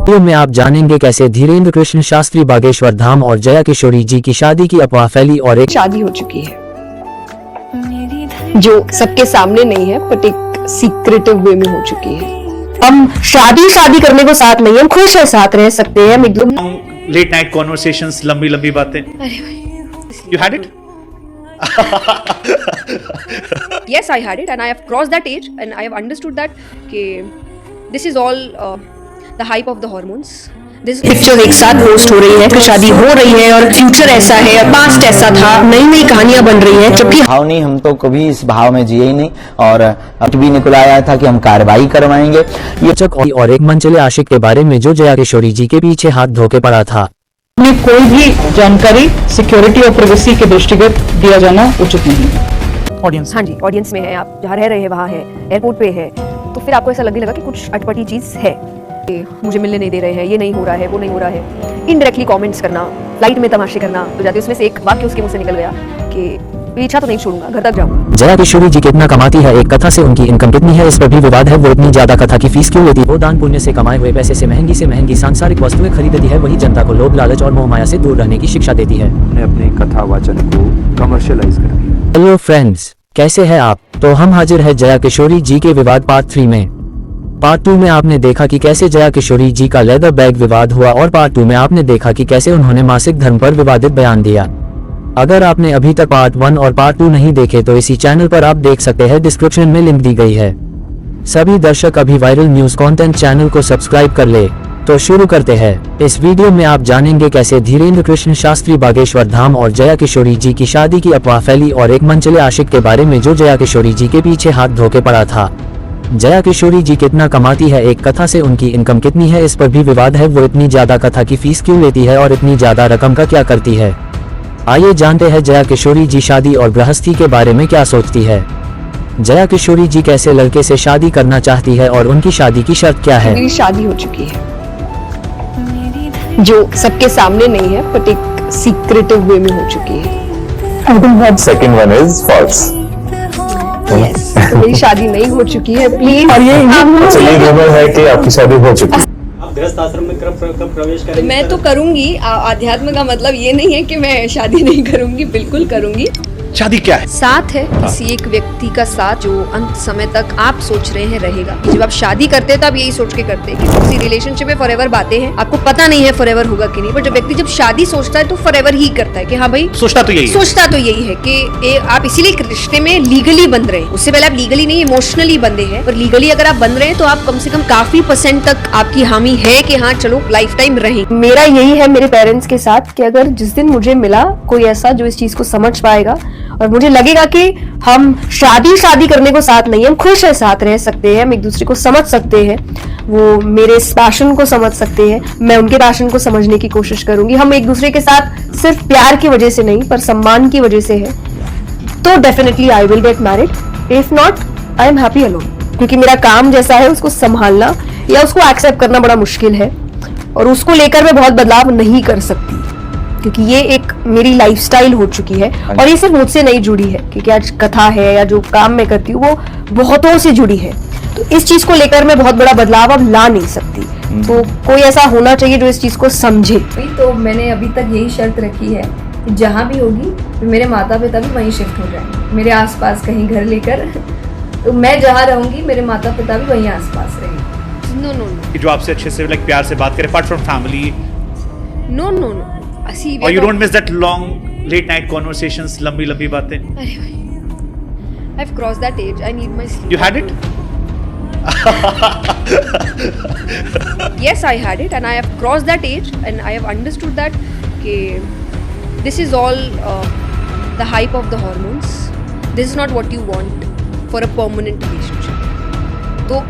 Video में आप जानेंगे कैसे धीरेन्द्र कृष्ण शास्त्री बागेश्वर धाम और जया किशोरी जी की शादी की अफवाह फैली और एक शादी हो चुकी है जो सबके सामने नहीं है बट एक सीक्रेटिव वे में हो चुकी है। हम शादी करने को साथ नहीं, हम खुश है, साथ रह सकते हैं। लेट नाइट कॉन्वर्सेशंस, लंबी लंबी बातें। You had it? Yes, I had it and I have crossed that age and I have understood that this is all the hype of the hormones. Picture एक साथ रोस्ट हो रही है, फिर शादी हो रही है और फ्यूचर ऐसा है, पास्ट ऐसा था, नई नई कहानियां बन रही हैं। जबकि भाव नहीं, हम तो कभी इस भाव में जिए ही नहीं और अब भी निकल आया था कि हम कार्रवाई करवाएंगे। ये चक और एक मनचले आशिक के बारे में जो जया किशोरी जी के पीछे हाथ धोके पड़ा था। कोई भी जानकारी सिक्योरिटी और प्राइवेसी के दृष्टिगत दिया जाना उचित नहीं। ऑडियंस, हाँ जी, ऑडियंस में है, आप जहाँ रह रहे हैं वहाँ है, एयरपोर्ट पे है, तो फिर आपको ऐसा लगने लगा कि कुछ अटपटी चीज है, मुझे मिलने नहीं दे रहे हैं, ये नहीं हो रहा है, वो नहीं हो रहा है। इनडायरेक्टली कमेंट्स करना, फ्लाइट में तमाशे करना, तो जाते उसमें से एक वाक्य उसके मुंह से निकल गया कि पीछा तो नहीं छोड़ूंगा, घर तक जाऊंगा। जया किशोरी जी कितना कमाती है, एक कथा से उनकी इनकम कितनी है, इस पर भी विवाद है। वो इतनी ज्यादा कथा की फीस क्यों लेती है? वो दान पुण्य से कमाए हुए पैसे से महंगी सांसारिक वस्तुएं खरीदती है, वही जनता को लोभ लालच और मोह माया से दूर रहने की शिक्षा देती है। उन्होंने अपने कथा वाचन को कमर्शियलाइज कर दिया। हेलो फ्रेंड्स, कैसे हैं आप? तो हम हाजिर है जया किशोरी जी के विवाद पार्ट 3 में। पार्ट 2 में आपने देखा कि कैसे जया किशोरी जी का लेदर बैग विवाद हुआ और पार्ट 2 में आपने देखा कि कैसे उन्होंने मासिक धर्म पर विवादित बयान दिया। अगर आपने अभी तक पार्ट 1 और पार्ट 2 नहीं देखे तो इसी चैनल पर आप देख सकते हैं, डिस्क्रिप्शन में लिंक दी गई है। सभी दर्शक अभी वायरल न्यूज कंटेंट चैनल को सब्सक्राइब कर ले। तो शुरू करते हैं। इस वीडियो में आप जानेंगे कैसे धीरेन्द्र कृष्ण शास्त्री बागेश्वर धाम और जया किशोरी जी की शादी की अफवाह फैली और एक मनचले आशिक के बारे में जो जया किशोरी जी के पीछे हाथ धोके पड़ा था। जया किशोरी जी कितना कमाती है, एक कथा से उनकी इनकम कितनी है, इस पर भी विवाद है। वो इतनी ज्यादा कथा की फीस क्यों लेती है और इतनी ज्यादा रकम का क्या करती है? आइए जानते हैं जया किशोरी जी शादी और गृहस्थी के बारे में क्या सोचती है। जया किशोरी जी कैसे लड़के से शादी करना चाहती है और उनकी शादी की शर्त क्या है? मेरी शादी हो चुकी है जो सबके सामने नहीं है बट एक सीक्रेटिव वे में हो चुकी है। I think that second one is false. Yes, तो मेरी शादी नहीं हो चुकी है, प्लीज। और ये rumor है कि आपकी शादी हो चुकी है। आप गृहस्थ आश्रम में कब प्रवेश करेंगे? मैं तो करूंगी। आध्यात्म का मतलब ये नहीं है कि मैं शादी नहीं करूंगी, बिल्कुल करूंगी। शादी क्या है? साथ है किसी एक व्यक्ति का साथ जो अंत समय तक आप सोच रहे हैं रहेगा। जब आप शादी करते हैं तो आप यही सोच के करते हैं कि किसी रिलेशनशिप में फॉरएवर बातें हैं, आपको पता नहीं है फॉरएवर होगा कि नहीं, पर जब व्यक्ति जब शादी सोचता है तो फॉरएवर ही करता है कि हाँ भाई, सोचता तो यही है कि आप इसीलिए एक रिश्ते में लीगली बंध रहे हैं। उससे पहले आप लीगली नहीं, इमोशनली बंधे हैं, पर लीगली अगर आप बंध रहे हैं तो आप कम से कम काफी % तक आपकी हामी है कि हाँ चलो लाइफ टाइम रहेंगे। मेरा यही है मेरे पेरेंट्स के साथ कि अगर जिस दिन मुझे मिला कोई ऐसा जो इस चीज को समझ पाएगा और मुझे लगेगा कि हम शादी करने को साथ नहीं, हम खुश है, साथ रह सकते हैं, हम एक दूसरे को समझ सकते हैं, वो मेरे इस पैशन को समझ सकते हैं, मैं उनके पैशन को समझने की कोशिश करूंगी। हम एक दूसरे के साथ सिर्फ प्यार की वजह से नहीं पर सम्मान की वजह से है, तो definitely I will get married. If not, I am happy alone, क्योंकि मेरा काम जैसा है उसको संभालना या उसको एक्सेप्ट करना बड़ा मुश्किल है और उसको लेकर मैं बहुत बदलाव नहीं कर सकती क्योंकि ये एक मेरी लाइफस्टाइल हो चुकी है और ये सिर्फ मुझसे नहीं जुड़ी है, क्योंकि आज कथा है या जो काम मैं करती हूँ वो बहुतों से जुड़ी है। तो इस चीज को लेकर मैं बहुत बड़ा बदलाव अब ला नहीं सकती, तो कोई ऐसा होना चाहिए जो इस चीज को समझे। तो मैंने अभी तक यही शर्त रखी है कि जहाँ भी होगी तो मेरे माता पिता भी वहीं शिफ्ट हो जाएंगे, मेरे आसपास कहीं घर लेकर। तो मैं जहाँ रहूंगी मेरे माता पिता भी वहीं आसपास रहेंगे। नो, जो आपसे अच्छे से प्यार से बात करे, apart from family. No, Or you don't miss that long late night conversations, लंबी लंबी बातें? अरे भाई, I've crossed that age. I need my sleep. You had it? Yes, I had it and I have crossed that age and I have understood that this is all the hype of the hormones. This is not what you want for a permanent relationship. तो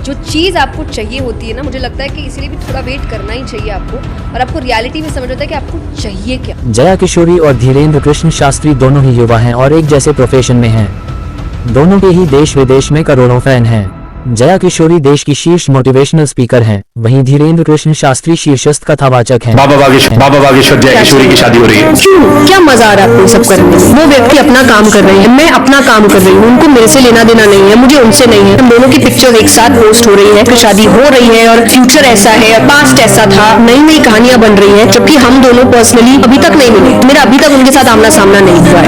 जो चीज़ आपको चाहिए होती है ना, मुझे लगता है कि इसलिए भी थोड़ा वेट करना ही चाहिए आपको, और आपको रियलिटी में समझ होता है कि आपको चाहिए क्या। जया किशोरी और धीरेन्द्र कृष्ण शास्त्री दोनों ही युवा हैं और एक जैसे प्रोफेशन में हैं। दोनों के ही देश विदेश में करोड़ों फैन हैं। जया किशोरी देश की शीर्ष मोटिवेशनल स्पीकर हैं, वहीं धीरेन्द्र कृष्ण शास्त्री शीर्षस्थ कथावाचक हैं। बाबा बागेश्वर जया किशोरी की शादी हो रही है। क्यों, क्या मजा आ रहा है आपको सब करने में? वो व्यक्ति अपना काम कर रहे हैं, मैं अपना काम कर रही हूँ, उनको मेरे से लेना देना नहीं है, मुझे उनसे नहीं है। हम दोनों की पिक्चर एक साथ पोस्ट हो रही है, फिर शादी हो रही है और फ्यूचर ऐसा है, पास्ट ऐसा था, नई नई कहानियां बन रही है, जबकि हम दोनों पर्सनली अभी तक नहीं मिले। मेरा अभी तक उनके साथ आमना सामना नहीं हुआ है,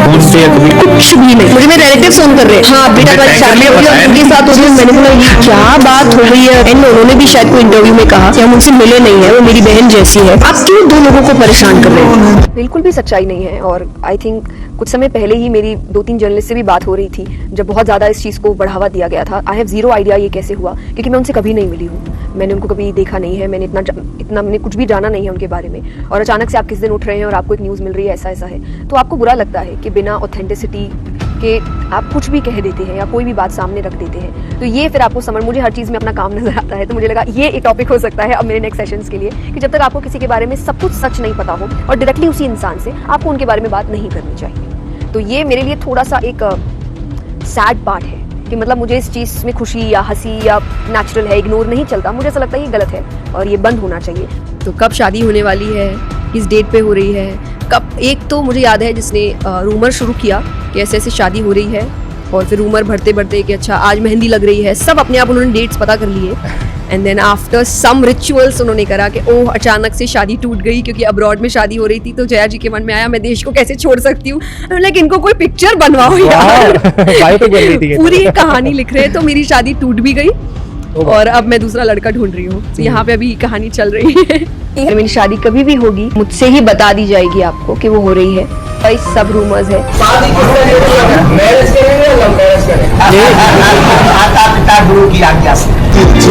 कुछ भी नहीं। मुझे मेरे रिलेटिव फोन कर रहे हैं, हाँ बेटा कल शादी हो रही है उनके साथ हो रही है। मैंने बोला ये क्या बात हो रही है? एंड उन्होंने भी शायद कोई इंटरव्यू में कहा कि हम उनसे मिले नहीं है, वो मेरी बहन जैसी है। आप क्यों दो लोगों को परेशान कर रहे हैं? बिल्कुल भी सच्चाई नहीं है। और आई थिंक कुछ समय पहले ही मेरी 2-3 जर्नलिस्ट से भी बात हो रही थी, जब बहुत ज़्यादा इस चीज़ को बढ़ावा दिया गया था। आई हैव जीरो आइडिया ये कैसे हुआ, क्योंकि मैं उनसे कभी नहीं मिली हूँ, मैंने उनको कभी देखा नहीं है, मैंने इतना मैंने कुछ भी जाना नहीं है उनके बारे में। और अचानक से आप किस दिन उठ रहे हैं और आपको एक न्यूज़ मिल रही है ऐसा ऐसा है, तो आपको बुरा लगता है कि बिना ऑथेंटिसिटी के आप कुछ भी कह देते हैं या कोई भी बात सामने रख देते हैं। तो ये फिर आपको समझ, मुझे हर चीज़ में अपना काम नजर आता है, तो मुझे लगा ये एक टॉपिक हो सकता है अब मेरे नेक्स्ट सेशंस के लिए, कि जब तक आपको किसी के बारे में सब कुछ सच नहीं पता हो और डायरेक्टली उसी इंसान से आपको उनके बारे में बात नहीं करनी चाहिए। तो ये मेरे लिए थोड़ा सा एक सैड पार्ट है कि मतलब मुझे इस चीज़ में खुशी या हंसी या नेचुरल है, इग्नोर नहीं चलता। मुझे ऐसा लगता है ये गलत है और ये बंद होना चाहिए। तो कब शादी होने वाली है, किस डेट पे हो रही है, कब, एक तो मुझे याद है जिसने रूमर शुरू किया कि ऐसे ऐसे शादी हो रही है, और फिर रूमर बढ़ते बढ़ते कि अच्छा आज मेहंदी लग रही है, सब अपने आप उन्होंने डेट्स पता कर लिए। And then after some rituals उन्होंने करा कि ओह अचानक से शादी टूट गई क्योंकि अब्रॉड में शादी हो रही थी। तो जया जी के मन में आया मैं देश को कैसे छोड़ सकती हूँ, लेकिन इनको कोई पिक्चर बनवाओ यार। पूरी कहानी लिख रहे हैं। तो मेरी शादी टूट भी गई और अब मैं दूसरा लड़का ढूंढ रही हूँ। तो यहाँ पे अभी कहानी चल रही है। मेरी शादी कभी भी होगी मुझसे ही बता दी जाएगी आपको कि वो हो रही है। भाई सब रूमर्स है।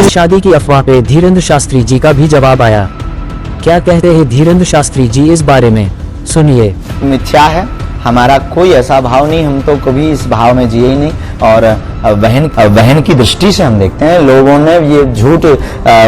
शादी की अफवाह पे धीरेन्द्र शास्त्री जी का भी जवाब आया। क्या कहते हैं धीरेन्द्र शास्त्री जी इस बारे में, सुनिए। मिथ्या है, हमारा कोई ऐसा भाव नहीं, हम तो कभी इस भाव में जिए ही नहीं। और बहन की दृष्टि से हम देखते हैं लोगों ने ये झूठ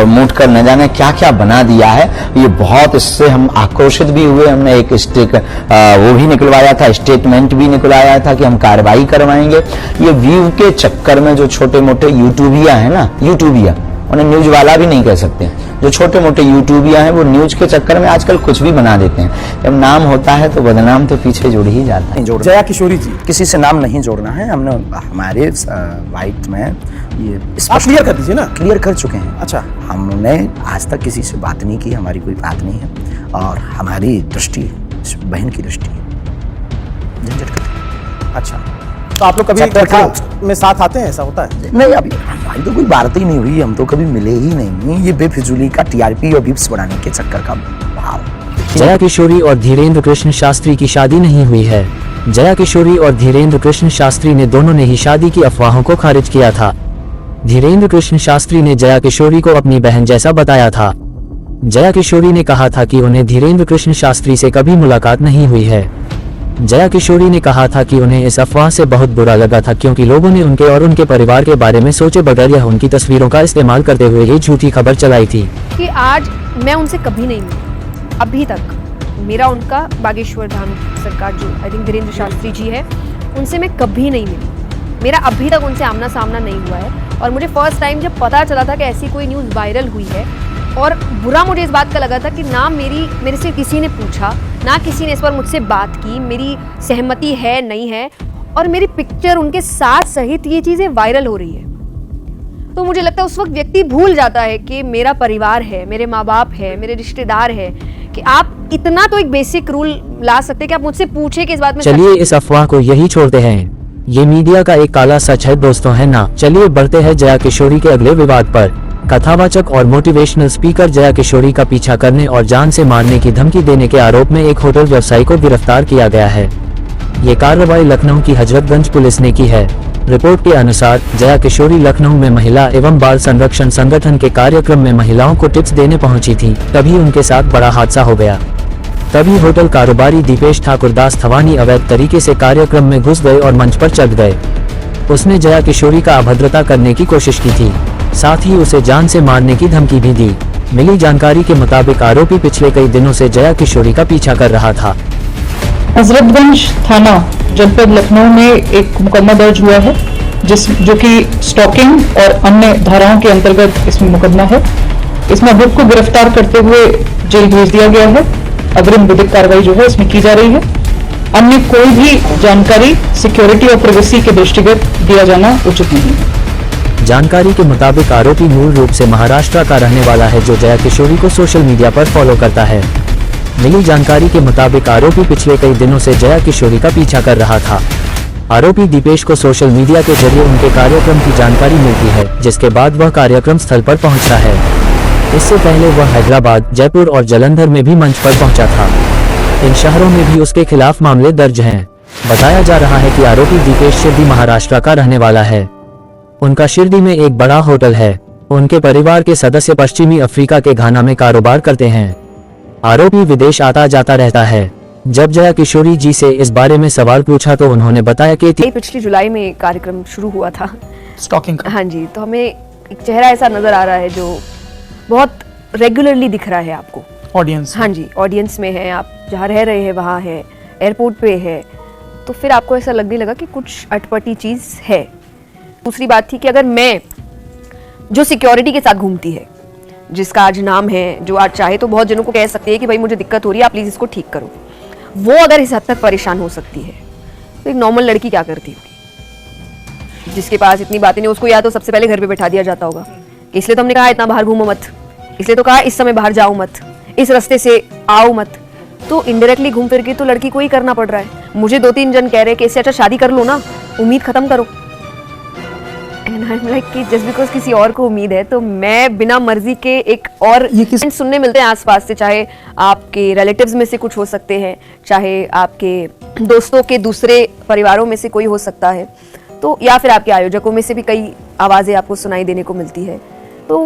मूठ कर न जाने क्या क्या बना दिया है। ये बहुत, इससे हम आक्रोशित भी हुए। हमने एक वो भी निकलवाया था, स्टेटमेंट भी निकलवाया था कि हम कार्रवाई करवाएंगे। ये व्यू के चक्कर में जो छोटे मोटे यूट्यूबिया है ना, यूट्यूबिया, उन्हें न्यूज वाला भी नहीं कह सकते, जो छोटे मोटे यूट्यूबिया हैं वो न्यूज के चक्कर में आजकल कुछ भी बना देते हैं। जब नाम होता है तो बदनाम तो पीछे जुड़ ही जाता है। जया किशोरी जी, किसी से नाम नहीं जोड़ना है। हमने हमारे वाइट में ये क्लियर कर दीजिए ना, क्लियर कर चुके हैं। अच्छा, हमने आज तक किसी से बात नहीं की, हमारी कोई बात नहीं है और हमारी दृष्टि बहन की दृष्टि झंझट करती। अच्छा, तो आप लोग कभी में साथ आते हैं, ऐसा होता है? नहीं, अभी हमारी तो कोई बात ही नहीं हुई, हम तो कभी मिले ही नहीं। ये बेफिजूली का टीआरपी और व्यूज बढ़ाने के चक्कर का भाव। जया किशोरी और धीरेन्द्र कृष्ण शास्त्री की शादी नहीं हुई है। जया किशोरी और धीरेन्द्र कृष्ण शास्त्री ने दोनों ने ही शादी की अफवाहों को खारिज किया था। धीरेन्द्र कृष्ण शास्त्री ने जया किशोरी को अपनी बहन जैसा बताया था। जया किशोरी ने कहा था कि उन्हें धीरेन्द्र कृष्ण शास्त्री से कभी मुलाकात नहीं हुई है। जया किशोरी ने कहा था कि उन्हें इस अफवाह से बहुत बुरा लगा था क्योंकि लोगों ने उनके और उनके परिवार के बारे में सोचे बगैर या उनकी तस्वीरों का इस्तेमाल करते हुए ये झूठी खबर चलाई थी कि आज मैं उनसे कभी नहीं मिली अभी तक। मेरा उनका बागेश्वर धाम सरकार जो आई थिंक धीरेन्द्र शास्त्री जी है, उनसे मैं कभी नहीं मिली। मेरा अभी तक उनसे आमना सामना नहीं हुआ है। और मुझे फर्स्ट टाइम जब पता चला था कि ऐसी कोई न्यूज़ वायरल हुई है, और बुरा मुझे इस बात का लगा था कि ना मेरे से किसी ने पूछा, ना किसी ने इस पर मुझसे बात की, मेरी सहमति है नहीं है, और मेरी पिक्चर उनके साथ सहित ये चीज़ें वायरल हो रही है। तो मुझे लगता है उस वक्त व्यक्ति भूल जाता है कि मेरा परिवार है, मेरे माँ बाप है, मेरे रिश्तेदार है, कि आप इतना तो एक बेसिक रूल ला सकते कि आप मुझसे पूछे कि इस बात में। चलिए इस अफवाह को यही छोड़ते हैं, ये मीडिया का एक काला सच है दोस्तों, है ना। चलिए बढ़ते हैं जया किशोरी के अगले विवाद पर। कथावाचक और मोटिवेशनल स्पीकर जया किशोरी का पीछा करने और जान से मारने की धमकी देने के आरोप में एक होटल व्यवसायी को गिरफ्तार किया गया है। ये कार्रवाई लखनऊ की हजरतगंज पुलिस ने की है। रिपोर्ट के अनुसार जया किशोरी लखनऊ में महिला एवं बाल संरक्षण संगठन के कार्यक्रम में महिलाओं को टिप्स देने पहुंची थी, तभी उनके साथ बड़ा हादसा हो गया। तभी होटल कारोबारी दीपेश ठाकुरदास थवानी अवैध तरीके से कार्यक्रम में घुस गए और मंच पर चढ़ गए। उसने जया किशोरी का अभद्रता करने की कोशिश की थी, साथ ही उसे जान से मारने की धमकी भी दी। मिली जानकारी के मुताबिक आरोपी पिछले कई दिनों से जया किशोरी का पीछा कर रहा था। हजरतगंज थाना जनपद लखनऊ में एक मुकदमा दर्ज हुआ है जो कि स्टॉकिंग और अन्य धाराओं के अंतर्गत इसमें मुकदमा है। इसमें अभियुक्त को गिरफ्तार करते हुए जेल भेज दिया गया है। अग्रिम विधिक कार्रवाई जो है इसमें की जा रही है। अन्य कोई भी जानकारी सिक्योरिटी और प्राइवेसी के दृष्टिगत दिया जाना उचित नहीं है। जानकारी के मुताबिक आरोपी मूल रूप से महाराष्ट्र का रहने वाला है जो जया किशोरी को सोशल मीडिया पर फॉलो करता है। मिली जानकारी के मुताबिक आरोपी पिछले कई दिनों से जया किशोरी का पीछा कर रहा था। आरोपी दीपेश को सोशल मीडिया के जरिए उनके कार्यक्रम की जानकारी मिलती है, जिसके बाद वह कार्यक्रम स्थल पर पहुंचता है। इससे पहले वह हैदराबाद, जयपुर और जालंधर में भी मंच पर पहुंचा था। इन शहरों में भी उसके खिलाफ मामले दर्ज हैं। बताया जा रहा है कि आरोपी दीपेश शिरडी महाराष्ट्र का रहने वाला है। उनका शिरडी में एक बड़ा होटल है। उनके परिवार के सदस्य पश्चिमी अफ्रीका के घाना में कारोबार करते हैं। आरोपी विदेश आता जाता रहता है। जब जया किशोरी जी से इस बारे में सवाल पूछा तो उन्होंने बताया कि पिछली जुलाई में कार्यक्रम शुरू हुआ था स्टॉकिंग का। हाँ जी, तो हमें एक चेहरा ऐसा नजर आ रहा है जो बहुत रेगुलरली दिख रहा है आपको ऑडियंस। हाँ जी, ऑडियंस में है, आप जहाँ रह रहे हैं वहाँ है, एयरपोर्ट पे है, तो फिर आपको ऐसा लगने लगा कि कुछ अटपटी चीज है। दूसरी बात थी कि अगर मैं जो सिक्योरिटी के साथ घूमती है, जिसका आज नाम है, जो आज चाहे तो बहुत जनों को कह सकती है कि भाई मुझे दिक्कत हो रही है, आप प्लीज इसको ठीक करो, वो अगर इस हद तक परेशान हो सकती है तो एक नॉर्मल लड़की क्या करती होगी जिसके पास इतनी बातें नहीं। उसको या तो सबसे पहले घर पे बैठा दिया जाता होगा कि इसलिए तो हमने कहा इतना बाहर घूमो मत, इसलिए तो कहा इस समय बाहर जाओ मत, इस रास्ते से आओ मत। तो इनडायरेक्टली घूम फिर के तो लड़की को ही करना पड़ रहा है। मुझे 2-3 जन कह रहे हैं कि इससे अच्छा शादी कर लो ना, उम्मीद खत्म करो। एंड आई एम लाइक कि जस्ट बिकॉज किसी और को उम्मीद है तो मैं बिना मर्जी के एक और ये सुनने मिलते हैं आसपास से, चाहे आपके रिलेटिव्स में से कुछ हो सकते हैं, चाहे आपके दोस्तों के दूसरे परिवारों में से कोई हो सकता है, तो या फिर आपके आयोजकों में से भी कई आवाज़ें आपको सुनाई देने को मिलती है। तो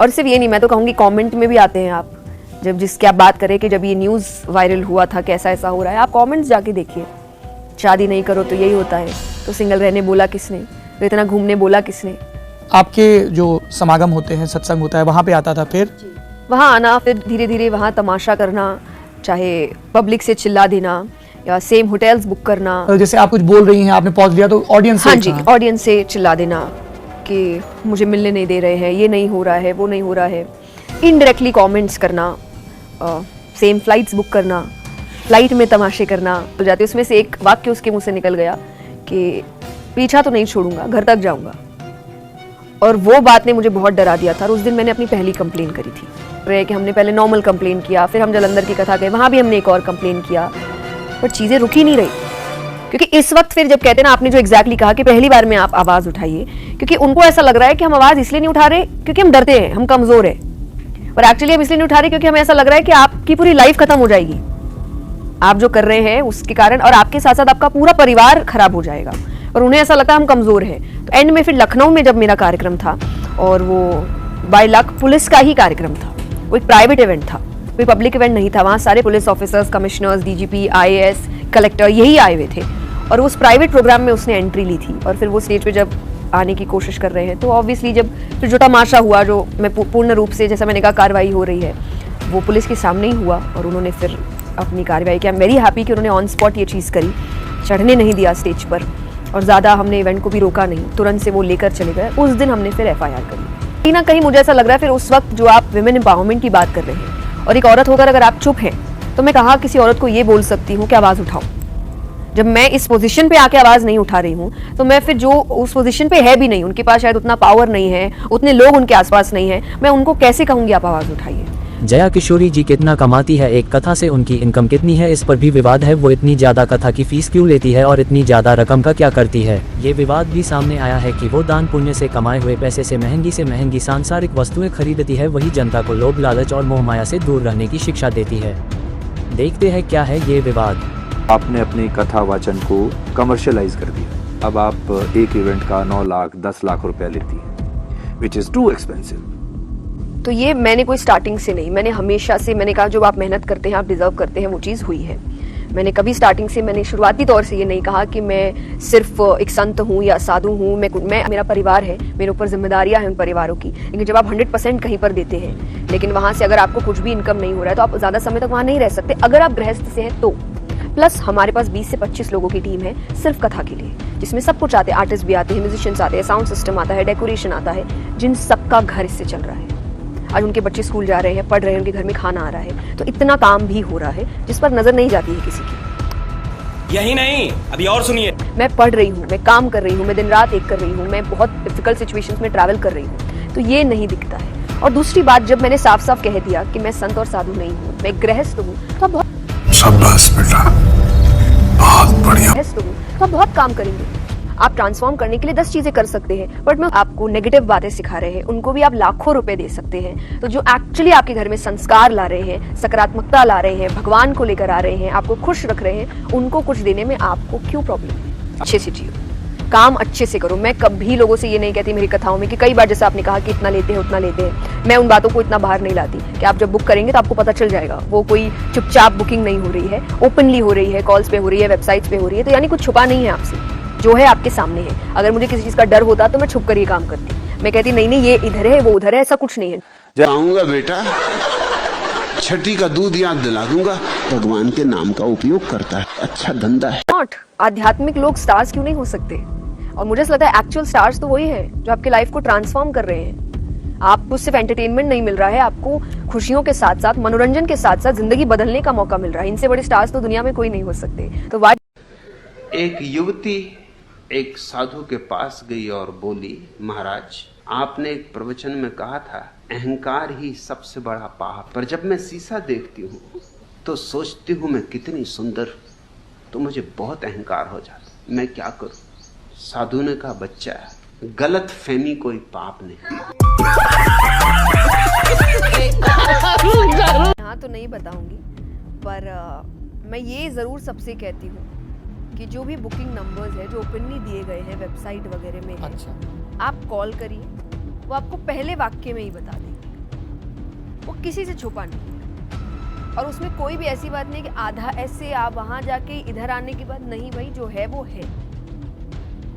और सिर्फ ये नहीं, मैं तो कहूँगी कमेंट में भी आते हैं आप, जब जिसकी आप बात करें कि जब ये न्यूज़ वायरल हुआ था कैसा ऐसा हो रहा है, आप कमेंट्स जाके देखिए। शादी नहीं करो तो यही होता है, तो सिंगल रहने बोला किसने, तो इतना घूमने बोला किसने। आपके जो समागम होते हैं, सत्संग होता है, वहाँ पे आता था, फिर वहाँ आना, फिर धीरे धीरे वहाँ तमाशा करना, चाहे पब्लिक से चिल्ला देना या सेम होटल्स बुक करना। जैसे आप कुछ बोल रही हैं, आपने पॉज दिया तो ऑडियंस से, हाँ जी, ऑडियंस से चिल्ला देना कि मुझे मिलने नहीं दे रहे हैं, ये नहीं हो रहा है, वो नहीं हो रहा है। इनडायरेक्टली कमेंट्स करना, सेम फ्लाइट्स बुक करना, फ्लाइट में तमाशे करना तो जाते। उसमें से एक वाक्य उसके मुंह से निकल गया कि पीछा तो नहीं छोड़ूंगा, घर तक जाऊंगा। और वो बात ने मुझे बहुत डरा दिया था। और उस दिन मैंने अपनी पहली कंप्लेन करी थी कि हमने पहले नॉर्मल कंप्लेन किया, फिर हम जालंधर की कथा गए, वहाँ भी हमने एक और कंप्लेन किया, पर चीज़ें रुकी नहीं रही। क्योंकि इस वक्त फिर जब कहते हैं ना, आपने जो एग्जैक्टली कहा कि पहली बार में आप आवाज़ उठाइए, क्योंकि उनको ऐसा लग रहा है कि हम आवाज़ इसलिए नहीं उठा रहे क्योंकि हम डरते हैं, हम कमज़ोर हैं, और एक्चुअली हम इसलिए नहीं उठा रहे क्योंकि हमें ऐसा लग रहा है कि आपकी पूरी लाइफ खत्म हो जाएगी आप जो कर रहे हैं उसके कारण, और आपके साथ साथ आपका पूरा परिवार खराब हो जाएगा। और उन्हें ऐसा लगता है हम कमज़ोर हैं। तो एंड में फिर लखनऊ में जब मेरा कार्यक्रम था, और वो बाय लक पुलिस का ही कार्यक्रम था, वो एक प्राइवेट इवेंट था, कोई पब्लिक इवेंट नहीं था। वहाँ सारे police officers, commissioners, DGP, IAS, collector यही आए हुए थे, और उस प्राइवेट प्रोग्राम में उसने एंट्री ली थी। और फिर वो स्टेज पे जब आने की कोशिश कर रहे हैं तो ऑब्वियसली जब फिर जो तमाशा हुआ, जो मैं पूर्ण रूप से, जैसा मैंने कहा, कार्रवाई हो रही है, वो पुलिस के सामने ही हुआ। और उन्होंने फिर अपनी कार्रवाई की। आई एम वेरी हैप्पी कि उन्होंने ऑन स्पॉट ये चीज़ करी, चढ़ने नहीं दिया स्टेज पर, और ज़्यादा हमने इवेंट को भी रोका नहीं, तुरंत से वो लेकर चले गए। उस दिन हमने फिर FIR करी। कहीं ना कहीं मुझे ऐसा लग रहा है फिर उस वक्त जो आप विमेन एम्पावरमेंट की बात कर रहे हैं, और एक औरत होकर अगर आप चुप हैं, तो मैं कहाँ किसी औरत को ये बोल सकती हूँ कि आवाज़ उठाओ। जब मैं इस पोजीशन पे आके आवाज़ नहीं उठा रही हूँ, तो मैं फिर जो उस पोजीशन पे है भी नहीं, उनके पास शायद उतना पावर नहीं है, उतने लोग उनके आसपास नहीं है, मैं उनको कैसे कहूँगी आप आवाज़ उठाइए। जया किशोरी जी कितना कमाती है, एक कथा से उनकी इनकम कितनी है, इस पर भी विवाद है। वो इतनी ज्यादा कथा की फीस क्यों लेती है और इतनी ज्यादा रकम का क्या करती है। ये विवाद भी सामने आया है कि वो दान पुण्य से कमाए हुए पैसे से महंगी सांसारिक वस्तुएं खरीदती है, वही जनता को लोभ लालच और मोहमाया से दूर रहने की शिक्षा देती है। देखते हैं क्या है ये विवाद। आपने अपनी कथा वाचन को कमर्शियलाइज कर दिया। अब आप एक इवेंट का 9 लाख 10 लाख रुपया लेती है, विच इज टू एक्सपेंसिव। तो ये मैंने कोई स्टार्टिंग से नहीं, मैंने हमेशा से, मैंने कहा जो आप मेहनत करते हैं, आप डिजर्व करते हैं, वो चीज़ हुई है। मैंने कभी स्टार्टिंग से, मैंने शुरुआती तौर से ये नहीं कहा कि मैं सिर्फ एक संत हूँ या साधु हूँ। मैं मेरा परिवार है, मेरे ऊपर जिम्मेदारियाँ हैं उन परिवारों की। लेकिन जब आप 100% कहीं पर देते हैं, लेकिन वहाँ से अगर आपको कुछ भी इनकम नहीं हो रहा है, तो आप ज़्यादा समय तक वहाँ नहीं रह सकते, अगर आप गृहस्थ से हैं तो। प्लस हमारे पास 20 से 25 लोगों की टीम है सिर्फ कथा के लिए। जिसमें सब कुछ आते हैं, आर्टिस्ट भी आते हैं, म्यूजिशियंस आते हैं, साउंड सिस्टम आता है, डेकोरेशन आता है, जिन सबका घर इससे चल रहा है। आज उनके बच्चे स्कूल जा रहे हैं, पढ़ रहे हैं, उनके घर में खाना आ रहा है, तो इतना काम भी हो रहा है जिस पर नजर नहीं जाती है किसी की। यही नहीं, अभी और सुनिए। मैं पढ़ रही हूँ, मैं काम कर रही हूँ, मैं दिन रात एक कर रही हूँ, मैं बहुत डिफिकल्ट सिचुएशंस में ट्रैवल कर रही हूँ, तो ये नहीं दिखता है। और दूसरी बात, जब मैंने साफ साफ कह दिया कि मैं संत और साधु नहीं हूँ, मैं गृहस्थ हूँ, तो बहुत शाबाश बेटा, बहुत बढ़िया। गृहस्थ हूँ तो आप बहुत काम करेंगे। आप ट्रांसफॉर्म करने के लिए 10 चीजें कर सकते हैं, बट मैं आपको नेगेटिव बातें सिखा रहे हैं, उनको भी आप लाखों रुपए दे सकते हैं। तो जो एक्चुअली आपके घर में संस्कार ला रहे हैं, सकारात्मकता ला रहे हैं, भगवान को लेकर आ रहे हैं, आपको खुश रख रहे हैं, उनको कुछ देने में आपको क्यों प्रॉब्लम है? अच्छे से जियो, काम अच्छे से करो। मैं कभी लोगों से ये नहीं कहती मेरी कथाओं में कि कई बार जैसे आपने कहा कि इतना लेते हैं उतना लेते हैं, मैं उन बातों को इतना बाहर नहीं लाती कि आप जब बुक करेंगे तो आपको पता चल जाएगा। वो कोई चुपचाप बुकिंग नहीं हो रही है, ओपनली हो रही है, कॉल्स पे हो रही है, वेबसाइट्स पे हो रही है, तो यानी कुछ छुपा नहीं है आपसे, जो है आपके सामने है। अगर मुझे किसी चीज का डर होता तो मैं छुप कर ये काम करती, मैं कहती नहीं नहीं ये इधर है वो उधर है, ऐसा कुछ नहीं है। जाऊंगा बेटा, छठी का दूध याद दिला दूंगा, भगवान के नाम का उपयोग करता है, अच्छा धंधा है। नॉट आध्यात्मिक लोग स्टार्स क्यों नहीं हो सकते? और मुझे लगता है एक्चुअल स्टार्स तो वही है जो आपके लाइफ को ट्रांसफॉर्म कर रहे हैं। आपको सिर्फ एंटरटेनमेंट नहीं मिल रहा है, आपको खुशियों के साथ साथ मनोरंजन के साथ साथ जिंदगी बदलने का मौका मिल रहा है। इनसे बड़े स्टार्स तो दुनिया में कोई नहीं हो सकते। तो एक युवती एक साधु के पास गई और बोली, महाराज आपने एक प्रवचन में कहा था अहंकार ही सबसे बड़ा पाप, पर जब मैं शीशा देखती हूँ तो सोचती हूँ मैं कितनी सुंदर, तो मुझे बहुत अहंकार हो जाता, मैं क्या करूँ? साधु ने कहा, बच्चा गलत फहमी कोई पाप नहीं। हाँ तो नहीं बताऊंगी, पर मैं ये जरूर सबसे कहती हूँ कि जो भी बुकिंग नंबर्स है जो ओपनली दिए गए हैं वेबसाइट वगैरह में है, अच्छा, आप कॉल करिए, वो आपको पहले वाक्य में ही बता देंगे, वो किसी से छुपा नहीं है। और उसमें कोई भी ऐसी बात नहीं कि आधा ऐसे आप वहां जाके इधर आने की बात नहीं, भाई जो है वो है।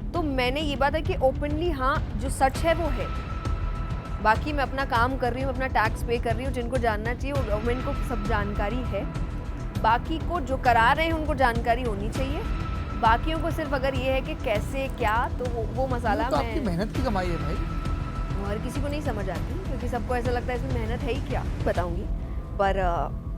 तो मैंने ये बात है कि ओपनली हाँ जो सच है वो है, बाकी मैं अपना काम कर रही हूँ, अपना टैक्स पे कर रही हूँ, जिनको जानना चाहिए वो गवर्नमेंट को सब जानकारी है, बाकी को जो करा रहे हैं उनको जानकारी होनी चाहिए। बाकियों को सिर्फ अगर ये है कि कैसे क्या, तो वो मसाला तो आपकी मेहनत की कमाई है भाई, हर किसी को नहीं समझ आती, क्योंकि सबको ऐसा लगता है इसमें मेहनत है ही क्या, बताऊंगी। पर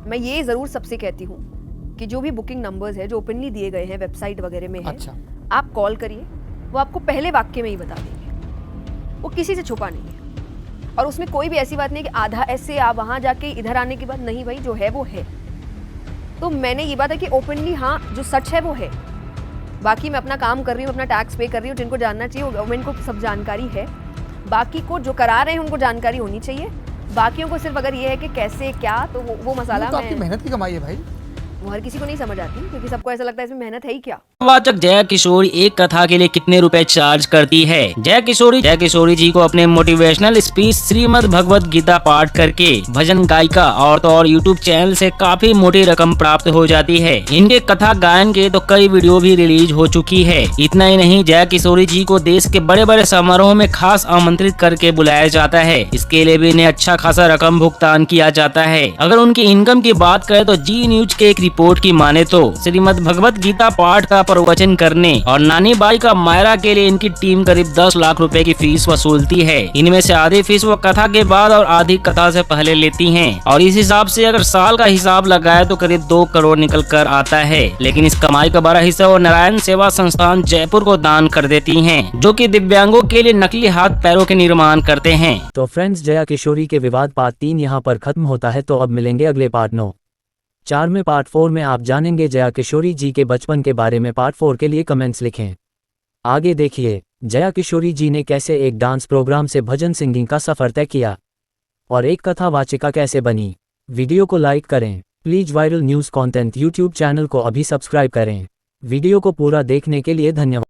मैं ये ज़रूर सबसे कहती हूँ कि जो भी बुकिंग नंबर्स है जो ओपनली दिए गए हैं वेबसाइट वगैरह में है, अच्छा, आप कॉल करिए, वो आपको पहले वाक्य में ही बता देंगे, वो किसी से छुपा नहीं है। और उसमें कोई भी ऐसी बात नहीं कि आधा ऐसे आप वहाँ जाके इधर आने की बात नहीं, भाई जो है वो है। तो मैंने ये बात है कि ओपनली हाँ जो सच है वो है, बाकी मैं अपना काम कर रही हूँ, अपना टैक्स पे कर रही हूँ, जिनको जानना चाहिए वो गवर्नमेंट को सब जानकारी है, बाकी को जो करा रहे हैं उनको जानकारी होनी चाहिए। बाकियों को सिर्फ अगर ये है कि कैसे क्या, तो वो मसाला तो आपकी मेहनत की कमाई है भाई, वो हर किसी को नहीं समझ आती, क्योंकि सबको ऐसा लगता है इसमें मेहनत है ही क्या। वाचक जया किशोरी एक कथा के लिए कितने रुपए चार्ज करती है? जया किशोरी जी को अपने मोटिवेशनल स्पीच श्रीमद् भगवत गीता पाठ करके भजन गायिका और तो और यूट्यूब चैनल से काफी मोटी रकम प्राप्त हो जाती है। इनके कथा गायन के तो कई वीडियो भी रिलीज हो चुकी है। इतना ही नहीं, जया किशोरी जी को देश के बड़े बड़े समारोह में खास आमंत्रित करके बुलाया जाता है। इसके लिए भी इन्हें अच्छा खासा रकम भुगतान किया जाता है। अगर उनकी इनकम की बात करें तो जी न्यूज के एक रिपोर्ट की माने तो श्रीमद् भगवत गीता पाठ का प्रवचन करने और नानी बाई का मायरा के लिए इनकी टीम करीब 10 लाख रुपए की फीस वसूलती है। इनमें से आधी फीस वो कथा के बाद और आधी कथा से पहले लेती हैं। और इस हिसाब से अगर साल का हिसाब लगाए तो करीब 2 करोड़ निकल कर आता है। लेकिन इस कमाई का बड़ा हिस्सा वो नारायण सेवा संस्थान जयपुर को दान कर देती हैं, जो कि दिव्यांगों के लिए नकली हाथ पैरों के निर्माण करते हैं। तो फ्रेंड्स, जया किशोरी के विवाद पार्ट 3 यहाँ पर खत्म होता है। तो अब मिलेंगे अगले पार्ट 9-4 में। पार्ट 4 में आप जानेंगे जया किशोरी जी के बचपन के बारे में। पार्ट 4 के लिए कमेंट्स लिखें। आगे देखिए जया किशोरी जी ने कैसे एक डांस प्रोग्राम से भजन सिंगिंग का सफर तय किया और एक कथावाचिका कैसे बनी। वीडियो को लाइक करें। Please viral news content YouTube channel को अभी सब्सक्राइब करें। वीडियो को पूरा देखने के लिए धन्यवाद।